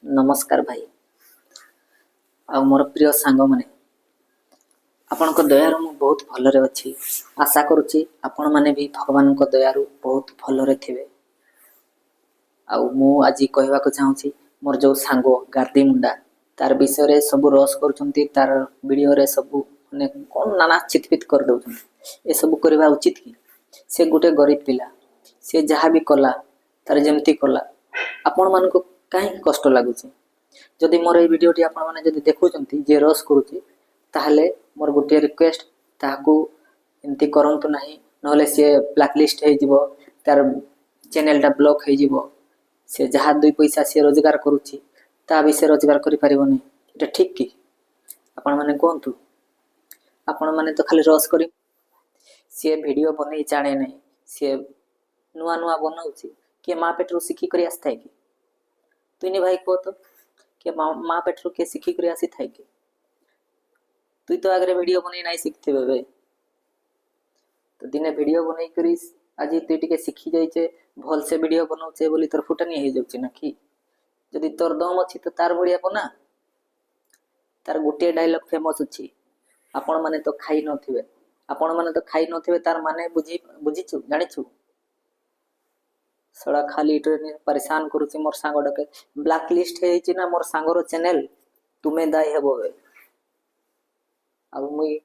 नमस्कार भाई आ मोर प्रिय सांग माने आपण दयार मु बहुत भलरे अच्छी आशा करुच्ची आपण माने भी भगवान दयारु बहुत भलरे थिबे। आज कहवाक चाहूँगी मोर जो सांग गार्दी मुंडा तार विषय रे सब रस करुछंती तार वीडियो रे सब माने कोन नाना चितपित कर दउछंती। ए सब करबा उचित कि से गुटे गरीब पिला से जहाँ भी कला तार जेमती कला आपण मान को काहे कष्ट लागुची। जदि मोर ए वीडियो टी आपण माने जदि देखुछंती जे रस करूची ताहले मोर गुटे रिक्वेस्ट ताकू एमती करंतु नाही नहले से ब्लैक लिस्ट हे जिवो तार चैनल टा ब्लॉक हे जिवो। से जहाँ दुई पैसा से रोजगार करूची ता विषय रोजगार करि परिबोनी एटा ठीक कि आपण माने कोंतु। आपण माने तो खाली रस करी से वीडियो बनै जाने नहीं से नुआ नुआ बनाउची के माँ पेटरू सिखी करी आस्था कि तुनी भाई को तो के माँ पेटरू के सिखी करी आसी थाई कि तुई तो आगरे वीडियो बनै नाही सिखते बे तो दिने वीडियो बनै करी आज तुई टिके सिखी जाइछे भल से वीडियो बनाउछे बोली तोर फुटानी हे जाउची ना कि जदि तोर दम अछि तो तार बढिया बना। तार गोटे डायलॉग फेमस अछि आपण माने तो खाई नथिबे आपण माने तो खाई नथिबे तार माने बुझिछु जानिछु सड़ा खाली परेशान करूची मोर सांग डके ब्लैक लिस्ट हे ना मोर सांगर चैनल तुमे दाई हेबो आ मुई